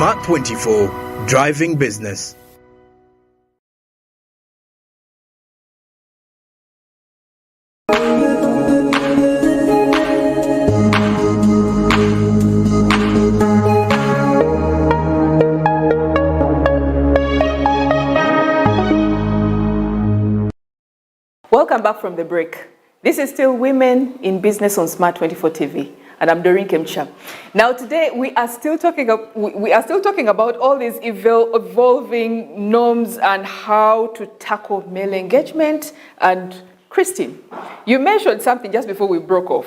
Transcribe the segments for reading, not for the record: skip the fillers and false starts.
Smart 24, driving business. Welcome back from the break. This is still Women in Business on Smart 24 TV, and I'm Doreen Kemcha. Now today we are still talking about all these evolving norms and how to tackle male engagement. And Christine, you mentioned something just before we broke off,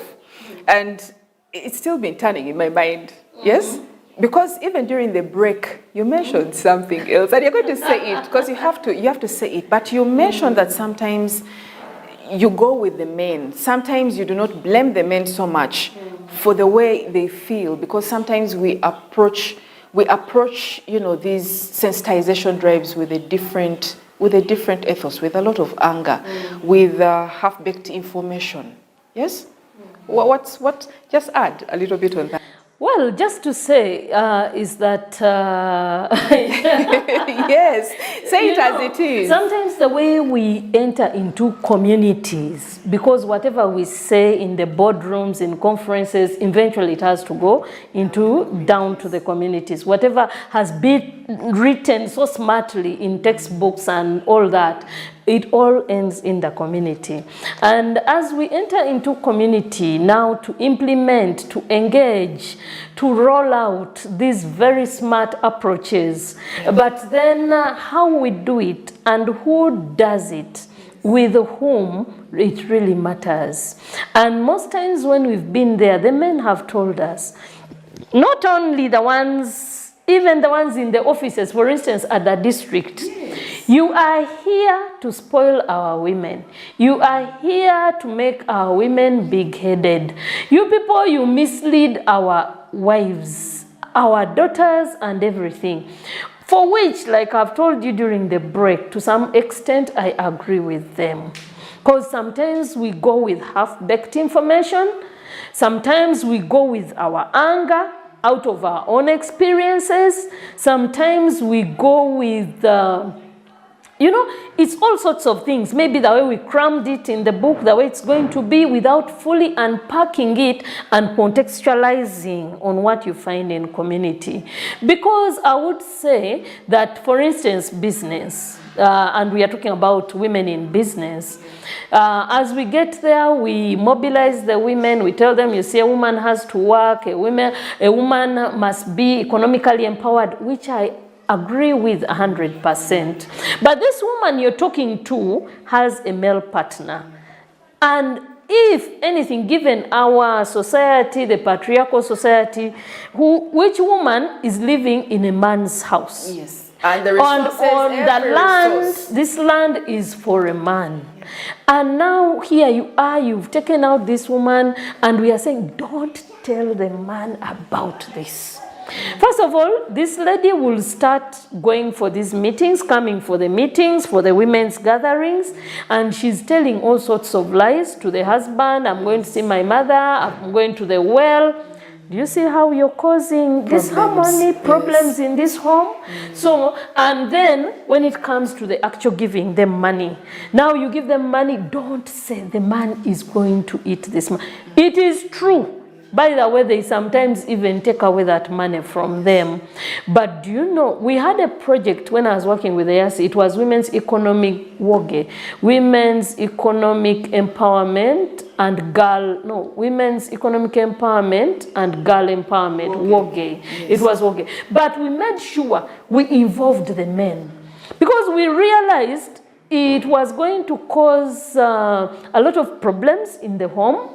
and it's still been turning in my mind. Yes? Because even during the break, you mentioned something else, and you're going to say it because you have to say it. But you mentioned that sometimes you go with the men. Sometimes you do not blame the men so much for the way they feel, because sometimes we approach these sensitization drives with a different ethos, with a lot of anger, with half-baked information. Yes? What? Just add a little bit on that. Well, just to say is that yes, say it as it is. Sometimes the way we enter into communities, because whatever we say in the boardrooms, in conferences, eventually it has to go down to the communities. Whatever has been written so smartly in textbooks and all that, it all ends in the community. And as we enter into community now to implement, to engage, to roll out these very smart approaches, but then how we do it and who does it, with whom, it really matters. And most times when we've been there, the men have told us, not only the ones, even the ones in the offices, for instance, at the district, you are here to spoil our women. You are here to make our women big-headed. You people, you mislead our wives, our daughters, and everything. For which, like I've told you during the break, to some extent, I agree with them. Because sometimes we go with half-baked information. Sometimes we go with our anger out of our own experiences. Sometimes we go with it's all sorts of things. Maybe the way we crammed it in the book, the way it's going to be, without fully unpacking it and contextualizing on what you find in community. Because I would say that, for instance, business, and we are talking about women in business, as we get there, we mobilize the women. We tell them, you see, a woman has to work, a woman must be economically empowered, which I agree with 100%. But this woman you're talking to has a male partner. And if anything, given our society, the patriarchal society, which woman is living in a man's house? Yes. And the resources, on the land, this land is for a man. And now here you are, you've taken out this woman, and we are saying, don't tell the man about this. First of all, this lady will start going for these meetings, coming for the meetings, for the women's gatherings, and she's telling all sorts of lies to the husband. I'm going to see my mother, I'm going to the well. Do you see how you're causing disharmony, problems in this home? So, and then when it comes to the actual giving them money, now you give them money, don't say the man is going to eat this money. It is true. By the way, they sometimes even take away that money from them. But do you know, we had a project when I was working with ASI. It was Women's Economic Woge, Women's Economic Empowerment and Women's Economic Empowerment and Girl Empowerment, Woge. Yes. It was Woge. But we made sure we involved the men, because we realized it was going to cause a lot of problems in the home.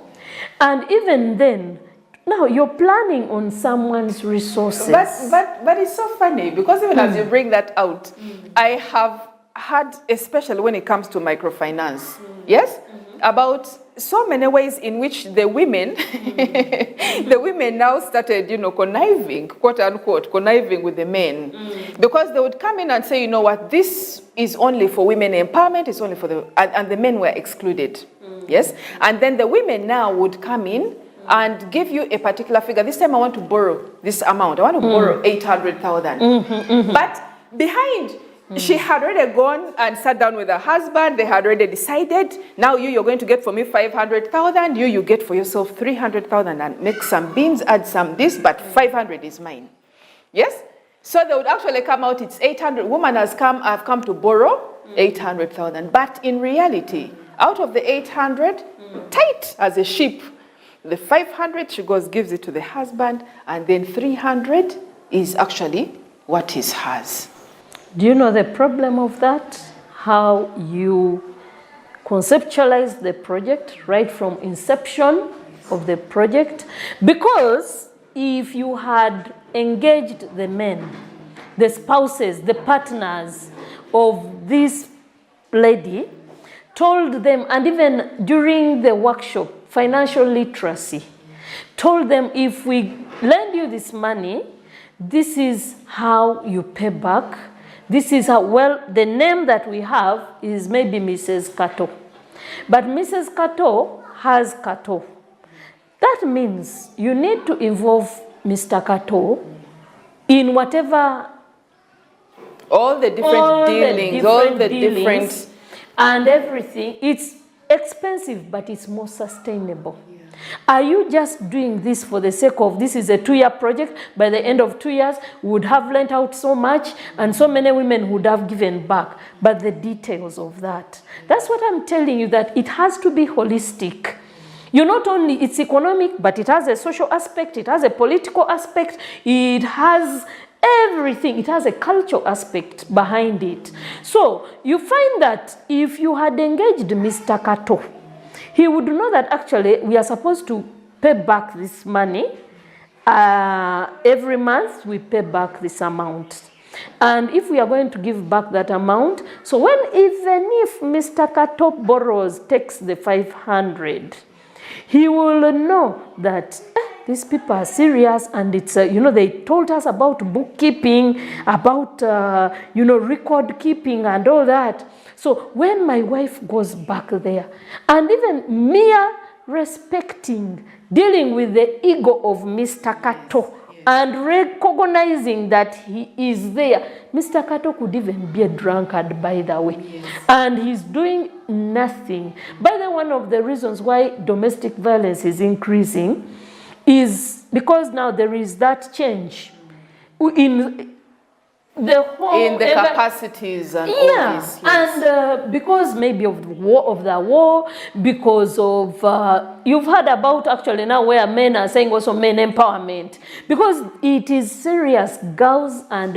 And even then, now you're planning on someone's resources. But it's so funny, because even as you bring that out, I have had, especially when it comes to microfinance, yes, about so many ways in which the women, the women now started, conniving, quote unquote, conniving with the men, because they would come in and say, you know what, this is only for women empowerment, it's only for and the men were excluded, yes, and then the women now would come in and give you a particular figure. This time I want to borrow this amount. I want to borrow 800,000. But behind, she had already gone and sat down with her husband. They had already decided, now you're going to get for me 500,000. You get for yourself 300,000 and make some beans, add some this, but 500 is mine. Yes? So they would actually come out, it's 800. Woman has come, I've come to borrow 800,000. But in reality, out of the 800, tight as a sheep, the 500, she goes, gives it to the husband, and then 300 is actually what is hers. Do you know the problem of that? How you conceptualize the project right from inception of the project? Because if you had engaged the men, the spouses, the partners of this lady, told them, and even during the workshop, financial literacy, told them, if we lend you this money, this is how you pay back. This is how, well, the name that we have is maybe Mrs. Kato. But Mrs. Kato has Kato. That means you need to involve Mr. Kato in whatever... all the different dealings. And everything. It's expensive, but it's more sustainable. Yeah. Are you just doing this for the sake of, this is a 2-year project, by the end of 2 years, we would have lent out so much, and so many women would have given back, but the details of that. That's what I'm telling you, that it has to be holistic. You not only, it's economic, but it has a social aspect, it has a political aspect, it has everything. It has a cultural aspect behind it. So you find that if you had engaged Mr. Kato, he would know that actually we are supposed to pay back this money. Every month we pay back this amount. And if we are going to give back that amount, so when even if Mr. Kato borrows, takes the 500, he will know that these people are serious, and it's, they told us about bookkeeping, about, record keeping and all that. So when my wife goes back there, and even mere respecting, dealing with the ego of Mr. Kato, and recognizing that he is there. Mr. Kato could even be a drunkard, by the way. Yes. And he's doing nothing. By the way, one of the reasons why domestic violence is increasing is because now there is that change in the whole... in the capacities and all this. Yes. And because maybe of the war, because of... you've heard about actually now where men are saying also men empowerment. Because it is serious. Girls and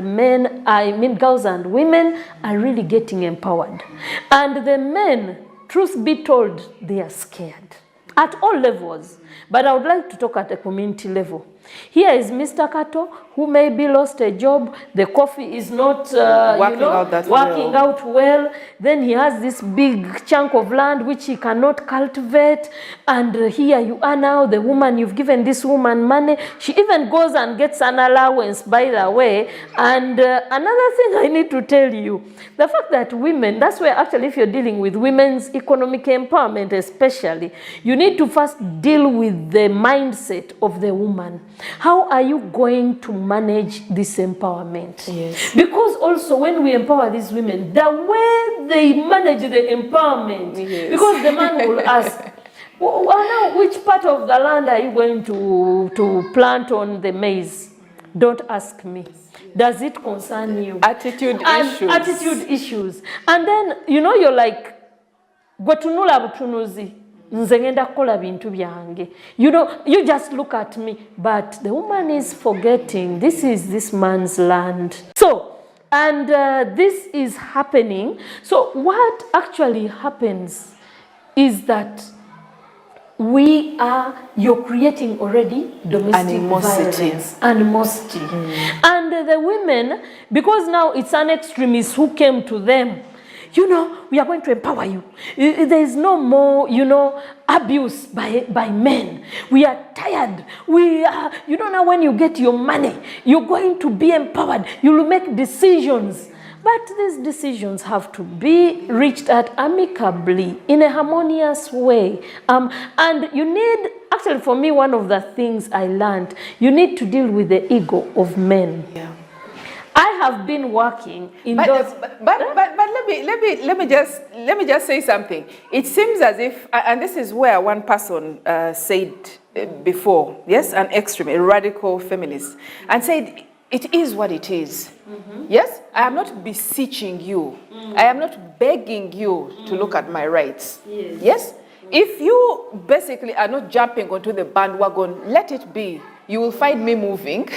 girls and women are really getting empowered. And the men, truth be told, they are scared. At all levels. But I would like to talk at a community level. Here is Mr. Kato, who maybe lost a job. The coffee is not working out well. Then he has this big chunk of land which he cannot cultivate. And here you are now, the woman, you've given this woman money. She even goes and gets an allowance, by the way. And another thing I need to tell you, the fact that women, that's where actually if you're dealing with women's economic empowerment especially, you need to first deal with the mindset of the woman. How are you going to manage this empowerment? Yes. Because also when we empower these women, the way they manage the empowerment, yes. Because the man will ask, well, now which part of the land are you going to plant on the maize? Don't ask me. Does it concern you? Attitude issues. And then, you're like, gwetunula butunuzi. You just look at me, but the woman is forgetting this is this man's land. So, and this is happening. So what actually happens is that you're creating already domestic violence, animosity. And the women, because now it's an extremist who came to them, we are going to empower you. There is no more, abuse by men. We are tired. Now when you get your money, you're going to be empowered. You will make decisions. But these decisions have to be reached at amicably, in a harmonious way. And you need, actually for me, one of the things I learned, you need to deal with the ego of men. Yeah. I have been working in those. But let me just say something. It seems as if, and this is where one person said before, yes, an extreme, a radical feminist, and said, it is what it is. Yes, I am not beseeching you. I am not begging you to look at my rights. Yes? If you basically are not jumping onto the bandwagon, let it be. You will find me moving.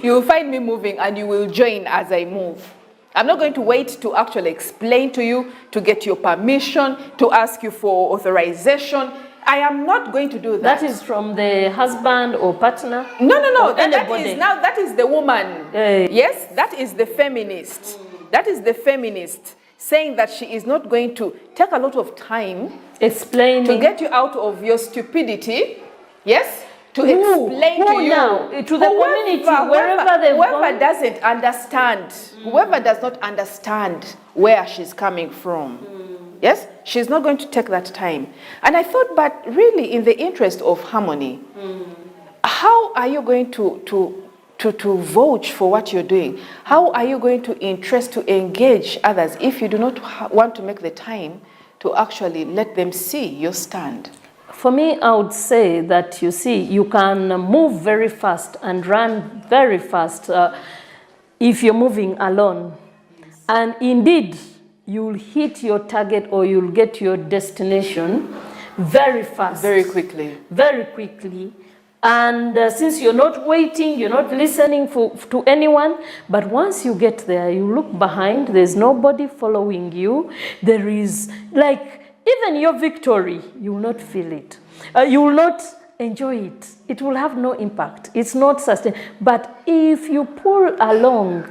You will find me moving and you will join as I move. I'm not going to wait to actually explain to you, to get your permission, to ask you for authorization. I am not going to do that. That is from the husband or partner? No. That is the woman. Yes, that is the feminist. That is the feminist saying that she is not going to take a lot of time explaining to get you out of your stupidity. Yes? To explain to you. Now? To the community, wherever they've whoever doesn't understand, whoever does not understand where she's coming from. Yes? She's not going to take that time. And I thought, but really, in the interest of harmony, how are you going to vouch for what you're doing? How are you going to engage others if you do not want to make the time to actually let them see your stand? For me, I would say that, you see, you can move very fast and run very fast if you're moving alone. And indeed, you'll hit your target or you'll get your destination very fast. Very quickly. Very quickly. And since you're not waiting, you're not listening to anyone, but once you get there, you look behind, there's nobody following you. There is, like, even your victory, you will not feel it. You will not enjoy it. It will have no impact. It's not sustainable. But if you pull along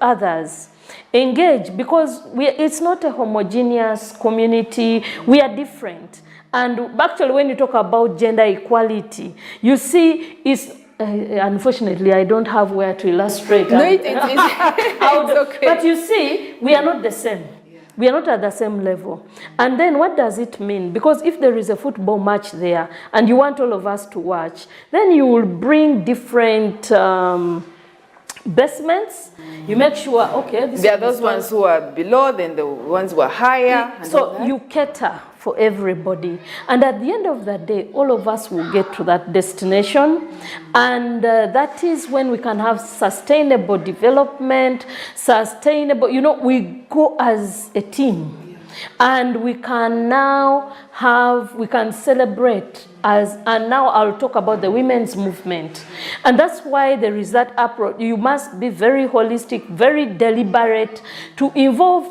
others, engage, because it's not a homogeneous community. We are different. And actually, when you talk about gender equality, you see, it's unfortunately, I don't have where to illustrate. No, it's okay. But you see, we are not the same. We are not at the same level. And then what does it mean? Because if there is a football match there and you want all of us to watch, then you will bring different basements. You make sure, okay, there are those ones who are below, then the ones who are higher. So you cater for everybody. And at the end of the day, all of us will get to that destination. And that is when we can have sustainable development, sustainable, we go as a team. And we can now we can celebrate and now I'll talk about the women's movement. And that's why there is that approach. You must be very holistic, very deliberate to involve,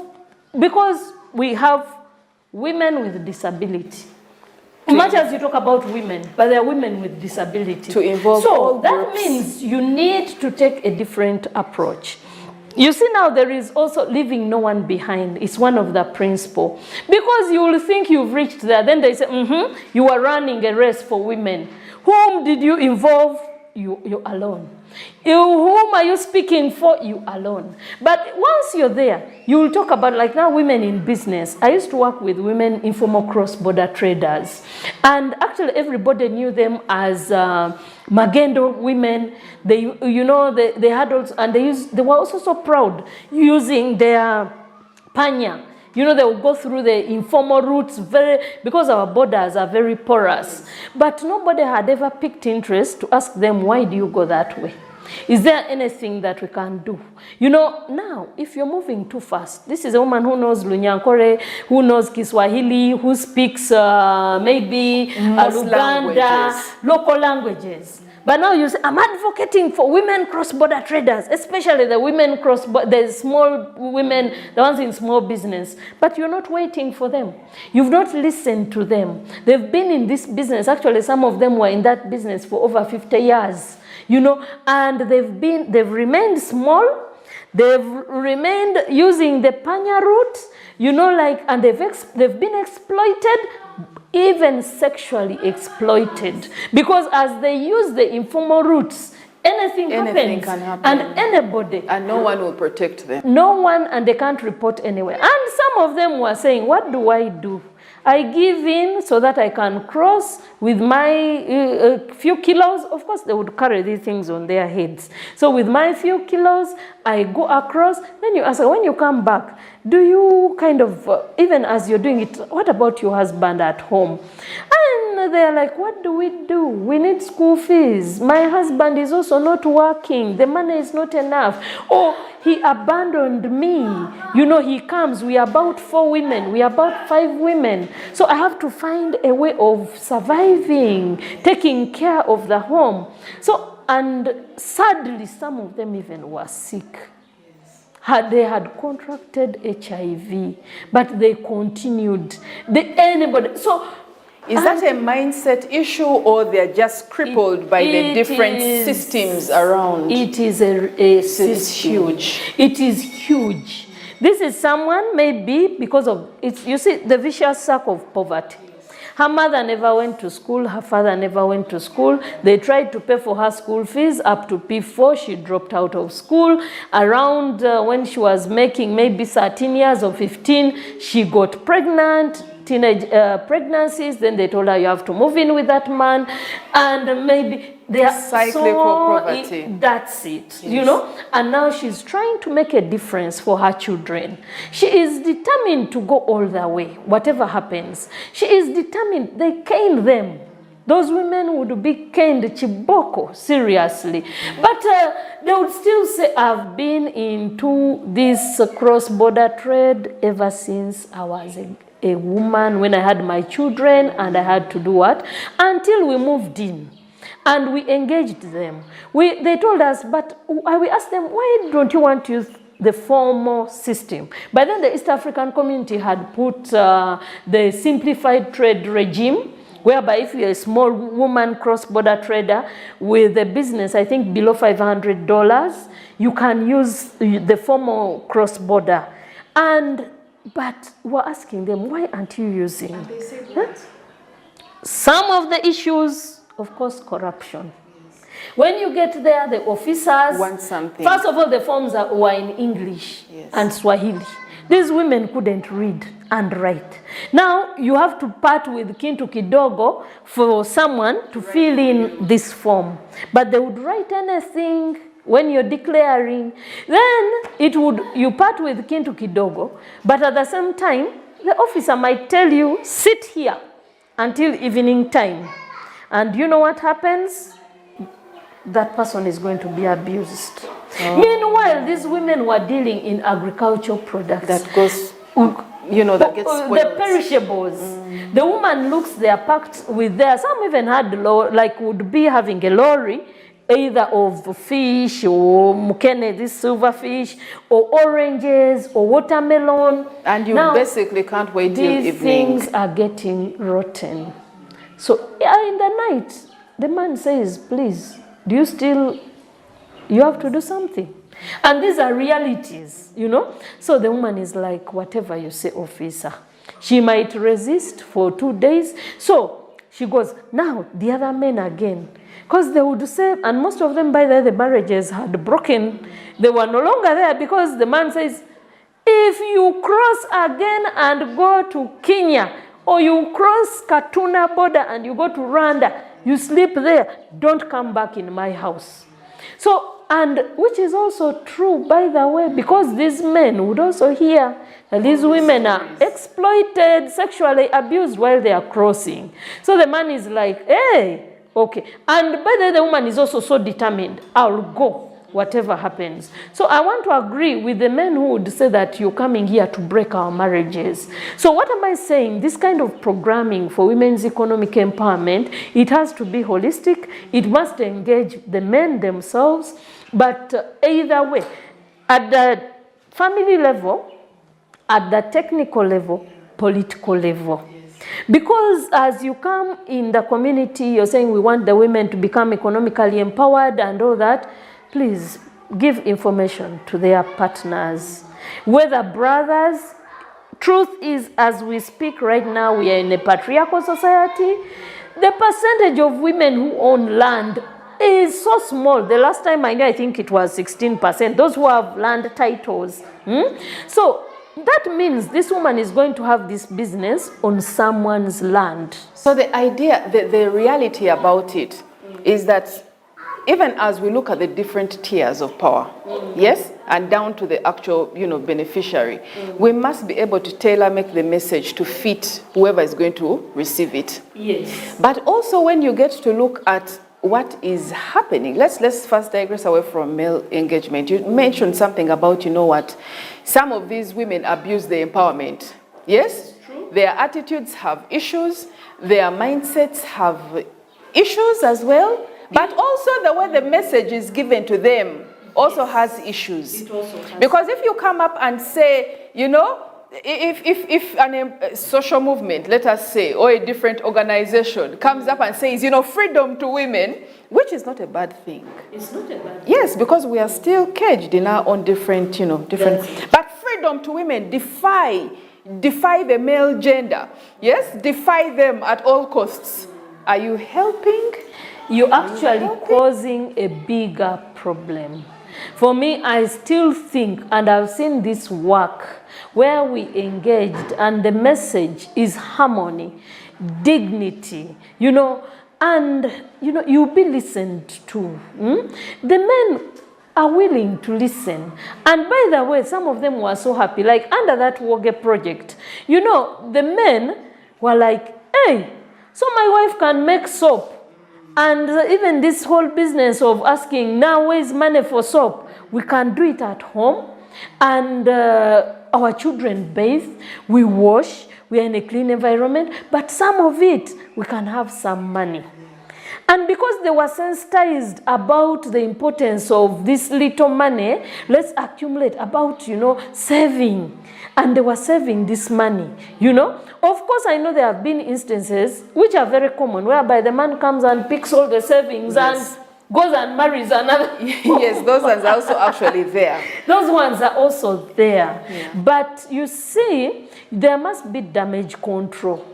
because we have women with disability. Much as you talk about women, but there are women with disability. To involve so all that groups. means you need to take a different approach. You see, now there is also leaving no one behind. It's one of the principles. Because you will think you've reached there. Then they say, you are running a race for women. Whom did you involve? You're alone. Whom are you speaking for? You alone. But once you're there, you will talk about, like now, women in business. I used to work with women informal cross-border traders. And actually, everybody knew them as Magendo women. They had also, and they were also so proud using their panya. They will go through the informal routes because our borders are very porous. But nobody had ever picked interest to ask them, why do you go that way? Is there anything that we can do? Now, if you're moving too fast, this is a woman who knows Lunyankore, who knows Kiswahili, who speaks maybe Luganda, local languages. But now you say, I'm advocating for women cross-border traders, especially the women the small women, the ones in small business. But you're not waiting for them. You've not listened to them. They've been in this business. Actually, some of them were in that business for over 50 years. And they've remained small. They've remained using the panya route, and they've been exploited, even sexually exploited. Because as they use the informal routes, anything Anything happens. can happen. And anybody. And no one will protect them. No one, and they can't report anywhere. And some of them were saying, what do I do? I give in so that I can cross with my few kilos. Of course, they would carry these things on their heads. So with my few kilos, I go across. Then you ask, when you come back, do you kind of, even as you're doing it, what about your husband at home? And they're like, what do? We need school fees. My husband is also not working. The money is not enough. Oh, he abandoned me. You know, he comes. We are about 4 women. We are about 5 women. So I have to find a way of surviving, taking care of the home. So, and sadly, some of them even were sick. They had contracted HIV, but they continued. So, is that a mindset issue, or they're just crippled by the different systems around? It is It's huge. It is huge. This is someone, maybe because of, you see, the vicious circle of poverty. Her mother never went to school. Her father never went to school. They tried to pay for her school fees up to P4. She dropped out of school. Around when she was making maybe 13 years or 15, she got pregnant. Teenage pregnancies, then they told her you have to move in with that man, and maybe they are cyclical poverty. That's it, yes. You know. And now she's trying to make a difference for her children. She is determined to go all the way, whatever happens. She is determined. They cane them. Those women would be caned chiboko, seriously. But they would still say, I've been into this cross-border trade ever since I was a woman, when I had my children, and I had to do what? Until we moved in and we engaged them. They told us, but we asked them, why don't you want to use the formal system? By then, the East African community had put the simplified trade regime, whereby if you're a small woman cross-border trader with a business, I think below $500, you can use the formal cross-border. But we're asking them, why aren't you using? And they said what? Some of the issues, of course, corruption. Yes. When you get there, the officers want something. First of all, the forms were in English, yes, and Swahili. These women couldn't read and write. Now you have to part with Kintu Kidogo for someone to fill in this form. But they would write anything. When you're declaring, then you part with Kintu Kidogo, but at the same time, the officer might tell you, sit here until evening time. And you know what happens? That person is going to be abused. Oh. Meanwhile, these women were dealing in agricultural products. That goes, you know, that gets spoiled. The perishables. Mm. The woman looks, they are packed with some even had, would be having a lorry, either of fish or mukene, this silver fish, or oranges or watermelon. And you now, basically can't wait till evening. These things are getting rotten. So in the night, the man says, please, you have to do something. And these are realities, you know. So the woman is like, whatever you say, officer. She might resist for 2 days. So she goes, now the other men again. Because they would say, and most of them by the marriages had broken. They were no longer there because the man says, if you cross again and go to Kenya, or you cross Katuna border and you go to Rwanda, you sleep there, don't come back in my house. So, and which is also true, by the way, because these men would also hear that these women are exploited, sexually abused while they are crossing. So the man is like, hey, okay. And by the way, the woman is also so determined, I'll go, whatever happens. So I want to agree with the men who would say that you're coming here to break our marriages. So what am I saying? This kind of programming for women's economic empowerment, it has to be holistic. It must engage the men themselves. But either way, at the family level, at the technical level, political level. Because as you come in the community, you're saying we want the women to become economically empowered and all that, please give information to their partners. Whether brothers, truth is, as we speak right now, we are in a patriarchal society. The percentage of women who own land is so small. The last time I knew, I think it was 16%. Those who have land titles. So that means this woman is going to have this business on someone's land. So the idea, the reality about it is that even as we look at the different tiers of power, yes, and down to the actual, beneficiary, we must be able to tailor-make the message to fit whoever is going to receive it. Yes. But also when you get to look at what is happening, let's first digress away from male engagement. You mentioned something about, some of these women abuse the empowerment. Yes? True. Their attitudes have issues, their mindsets have issues as well. But also the way the message is given to them also has issues. It also has. Because if you come up and say, if a social movement, let us say, or a different organization comes up and says, freedom to women, which is not a bad thing. It's not a bad thing. Yes, because we are still caged in our own different. Yes. But freedom to women, defy the male gender. Yes, defy them at all costs. Are you helping? You're actually causing a bigger problem. For me, I still think, and I've seen this work, where we engaged and the message is harmony, dignity, and, you'll be listened to. The men are willing to listen. And by the way, some of them were so happy. Like under that Woge project, the men were like, hey, so my wife can make soap. And even this whole business of asking, now where's money for soap? We can do it at home. And our children bathe, we wash, we are in a clean environment. But some of it, we can have some money. And because they were sensitized about the importance of this little money, let's accumulate about, saving. And they were saving this money, Of course, I know there have been instances, which are very common, whereby the man comes and picks all the savings and goes and marries another. Yes, those ones are also actually there. Those ones are also there. Yeah. But you see, there must be damage control.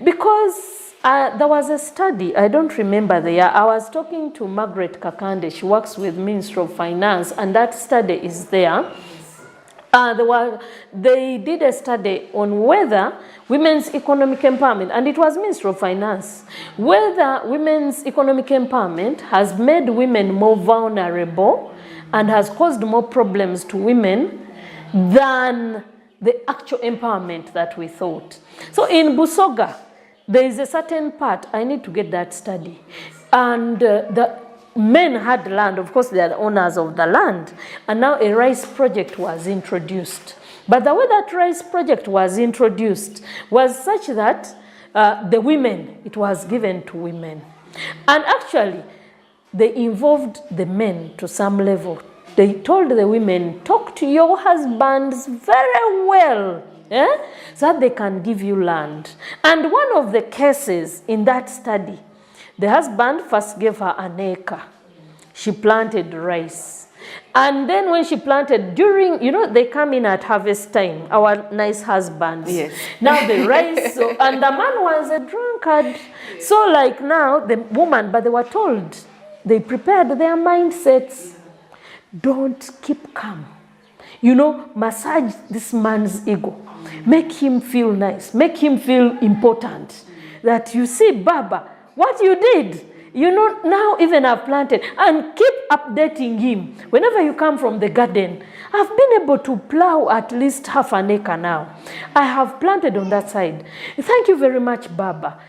Because there was a study, I don't remember the year, I was talking to Margaret Kakande, she works with Ministry of Finance, and that study is there. They did a study on whether women's economic empowerment, and it was Ministry of Finance, whether women's economic empowerment has made women more vulnerable and has caused more problems to women than the actual empowerment that we thought. So in Busoga, there is a certain part, I need to get that study, and the men had land, of course they are the owners of the land, and now a rice project was introduced. But the way that rice project was introduced was such that the women, it was given to women. And actually, they involved the men to some level. They told the women, talk to your husbands very well, so that they can give you land. And one of the cases in that study, the husband first gave her an acre. She planted rice. And then when she planted, during, they come in at harvest time, our nice husbands. Yes. Now the rice, and the man was a drunkard. So like now, the woman, but they were told, they prepared their mindsets. Don't keep calm. Massage this man's ego. Make him feel nice. Make him feel important. That you see, Baba, what you did, now even I've planted, and keep updating him. Whenever you come from the garden, I've been able to plow at least half an acre now. I have planted on that side. Thank you very much, Baba.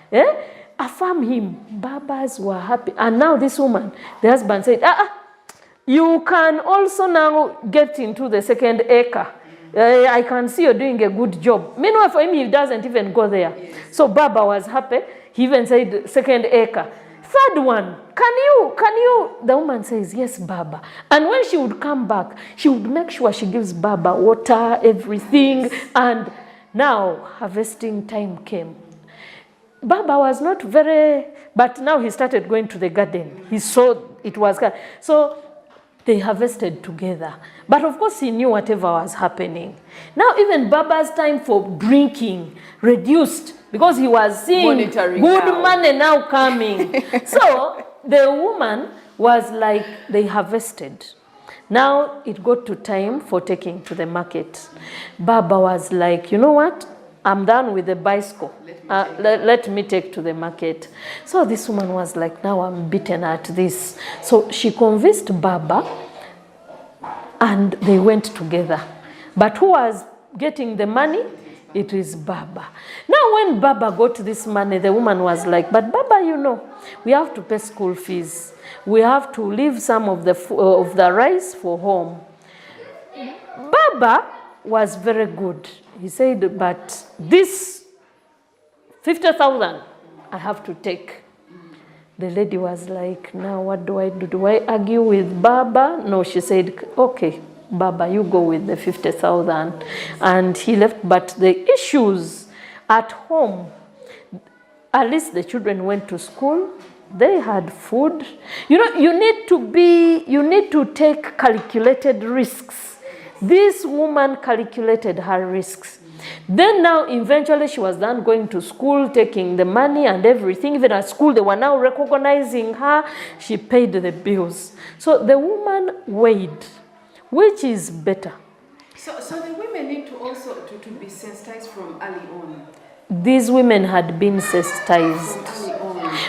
Affirm him. Babas were happy. And now this woman, the husband said, you can also now get into the second acre. I can see you're doing a good job. Meanwhile, for him, he doesn't even go there. Yes. So Baba was happy. He even said, second acre. Third one, can you? The woman says, yes, Baba. And when she would come back, she would make sure she gives Baba water, everything. And now harvesting time came. Baba was not very, but now he started going to the garden. He saw it was, so they harvested together. But of course, he knew whatever was happening. Now, even Baba's time for drinking reduced because he was seeing monitoring good now. Money now coming. So the woman was like, they harvested. Now it got to time for taking to the market. Baba was like, you know what? I'm done with the bicycle. Let me take to the market. So this woman was like, now I'm beaten at this. So she convinced Baba and they went together. But who was getting the money? It is Baba. Now when Baba got this money, the woman was like, but Baba, you know, we have to pay school fees. We have to leave some of the rice for home. Baba was very good. He said, but this 50,000 I have to take. The lady was like, now what do I do? Do I argue with Baba? No, she said, okay, Baba, you go with the 50,000. And he left, but the issues at home, at least the children went to school. They had food. You know, you need to take calculated risks. This woman calculated her risks. Then now, eventually, she was done going to school, taking the money and everything. Even at school, they were now recognizing her. She paid the bills. So the woman weighed, which is better. So the women need to also to be sensitized from early on. These women had been sensitized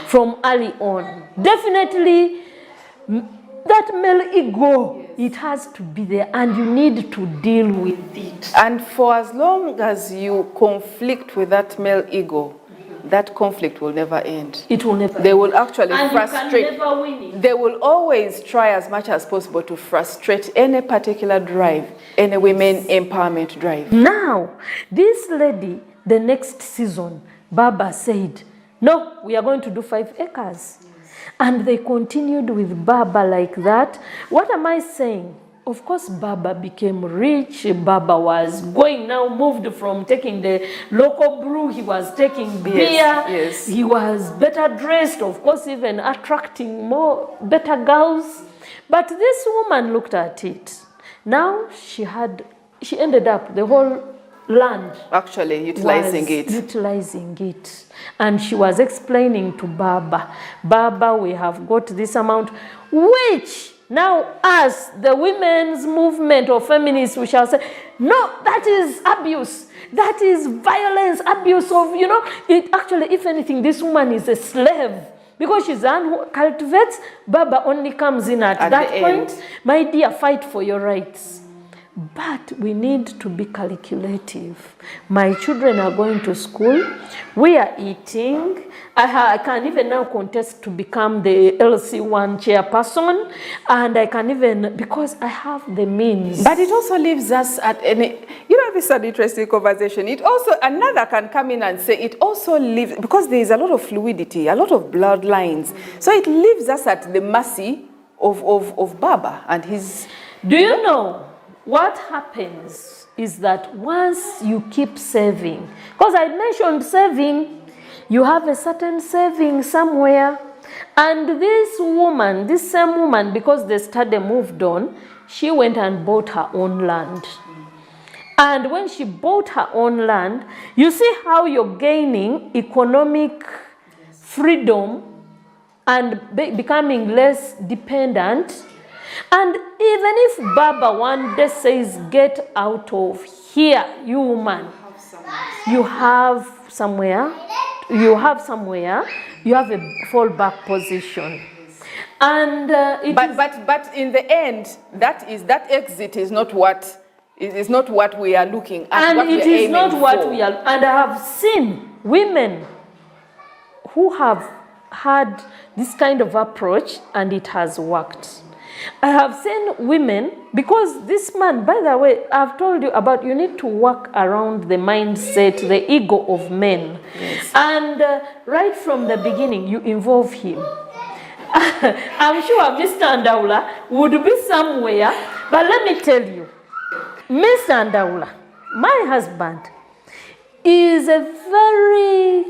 from early on. Definitely, that male ego, it has to be there, and you need to deal with it. And for as long as you conflict with that male ego, that conflict will never end. It will never. They will actually and frustrate. You can never win it. They will always try as much as possible to frustrate any particular drive, any women empowerment drive. Now, this lady, the next season, Baba said, no, we are going to do 5 acres. And they continued with Baba like that. What am I saying? Of course, Baba became rich. Baba was going now, moved from taking the local brew, he was taking beer. Yes. He was better dressed, of course, even attracting more better girls. But this woman looked at it. Now she ended up the whole land actually utilizing it. And she was explaining to Baba, Baba, we have got this amount, which now as the women's movement or feminists, we shall say, no, that is abuse. That is violence, abuse of, it actually, if anything, this woman is a slave. Because she's the one who cultivates, Baba only comes in at that point. End. My dear, fight for your rights. But we need to be calculative. My children are going to school. We are eating. I can even now contest to become the LC1 chairperson. And I can even, because I have the means. But it also leaves us at any, this is an interesting conversation. It also, another can come in and say, it also leaves, because there is a lot of fluidity, a lot of bloodlines. So it leaves us at the mercy of Baba and his... Do you know? What happens is that once you keep saving, because I mentioned saving, you have a certain saving somewhere, and this same woman, because the study moved on, she went and bought her own land. And when she bought her own land, you see how you're gaining economic freedom and becoming less dependent. And even if Baba one day says, get out of here, you woman, you have somewhere, you have a fallback position. And but in the end, that exit is not what we are looking at. And it is not what we are. And I have seen women who have had this kind of approach, and it has worked. I have seen women, because this man, by the way, I've told you about, you need to work around the mindset, the ego of men. Yes. And right from the beginning, you involve him. I'm sure Mr. Andaula would be somewhere, but let me tell you, Mr. Andaula, my husband, is a very,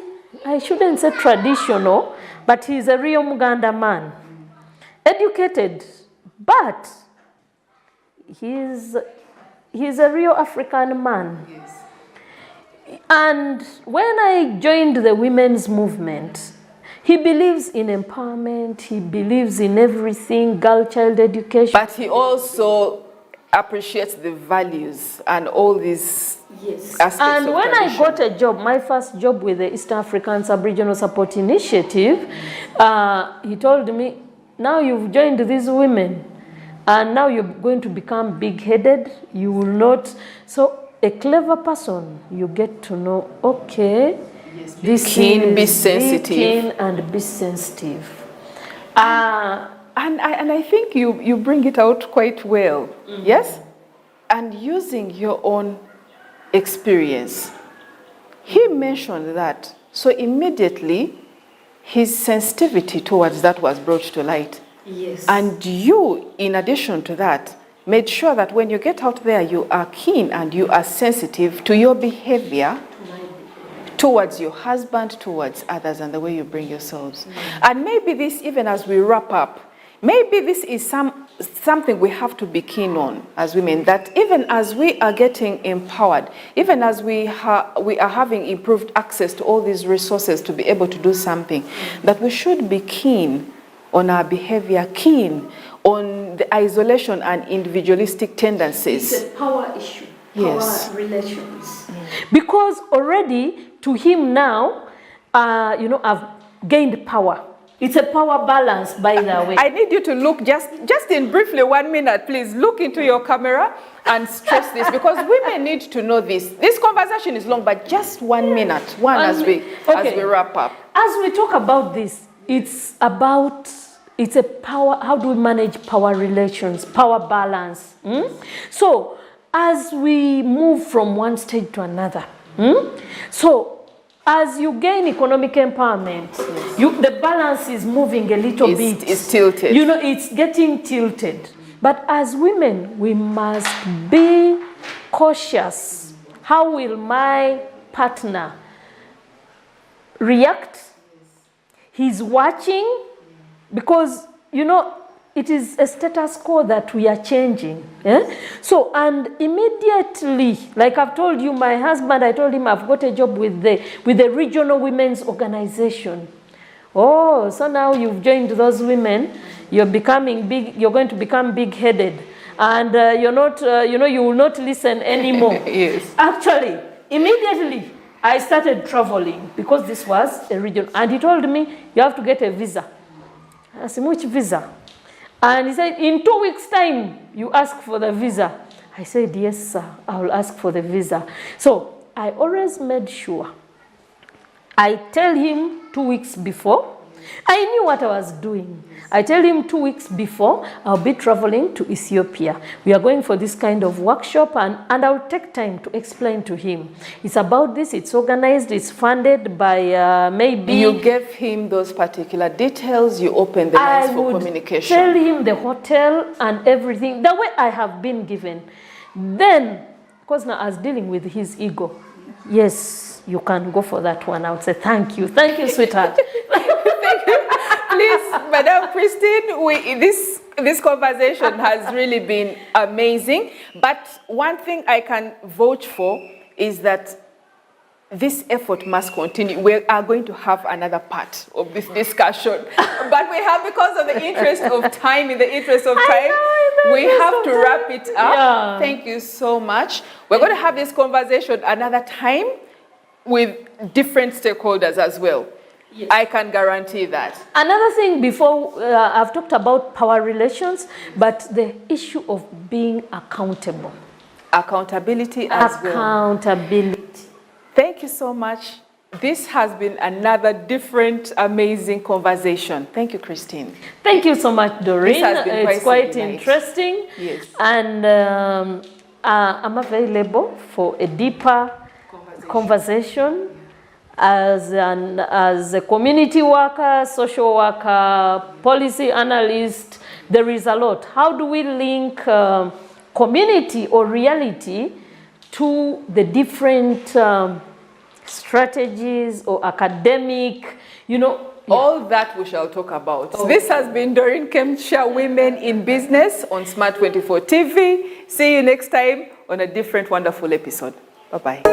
I shouldn't say traditional, but he's a real Muganda man. Educated, but he's a real African man. Yes. And when I joined the women's movement, He believes in empowerment. He believes in everything, girl child education. But he also appreciates the values and all these aspects And of when tradition. I got a job, my first job with the East African Sub-Regional Support Initiative, he told me, now you've joined these women, and now you're going to become big-headed. You will not. So a clever person, you get to know, okay, this keen, be is sensitive. Be keen and be sensitive. And I think you bring it out quite well, yes? And using your own experience. He mentioned that, so immediately his sensitivity towards that was brought to light. Yes. And you, in addition to that, made sure that when you get out there, you are keen and you are sensitive to your behavior, towards your husband, towards others, and the way you bring yourselves. And maybe this, even as we wrap up, maybe this is something we have to be keen on as women, that even as we are getting empowered, even as we are having improved access to all these resources to be able to do something, that we should be keen on our behavior, keen on the isolation and individualistic tendencies. It's a power issue, Yes. power relations. Because already, to him now, I've gained power. It's a power balance, by the way. I need you to look just in briefly 1 minute, please. Look into your camera and stress this, because women need to know this. This conversation is long, but just 1 minute, as we wrap up. As we talk about this, it's a power. How do we manage power relations, power balance? So as we move from one stage to another, so as you gain economic empowerment, the balance is moving a little bit. It's tilted. It's getting tilted. But as women, we must be cautious. How will my partner react? He's watching, because, it is a status quo that we are changing. So, and immediately, like I've told you, my husband, I told him I've got a job with the Regional Women's Organization. Oh, so now you've joined those women, you're becoming big, you're going to become big-headed, and you're not, you will not listen anymore. Yes. Actually, immediately, I started traveling, because this was a region, and he told me, you have to get a visa. I said, which visa? And he said, in 2 weeks' time, you ask for the visa. I said, yes, sir, I will ask for the visa. So I always made sure I tell him 2 weeks before. I knew what I was doing. I tell him 2 weeks before, I'll be traveling to Ethiopia. We are going for this kind of workshop, and I'll take time to explain to him. It's about this, it's organized, it's funded by maybe... You gave him those particular details, you opened the lines for communication. I would tell him the hotel and everything, the way I have been given. Then, because now I was dealing with his ego. Yes, you can go for that one. I would say, thank you, sweetheart. Please, Madam Christine, this conversation has really been amazing. But one thing I can vouch for is that this effort must continue. We are going to have another part of this discussion. But we have, because of the interest of time, we have to wrap it up. Yeah. Thank you so much. We're going to have this conversation another time with different stakeholders as well. Yes. I can guarantee that. Another thing before, I've talked about power relations, but the issue of being accountable. Accountability as well. Accountability. Thank you so much. This has been another different, amazing conversation. Thank you, Christine. Thank you so much, Doreen. This has been it's quite interesting. Yes. And I'm available for a deeper conversation. As a community worker, social worker, policy analyst, there is a lot. How do we link community or reality to the different strategies or academic, All that we shall talk about. Oh. This has been Doreen Kemcha, Women in Business on Smart 24 TV. See you next time on a different wonderful episode. Bye-bye.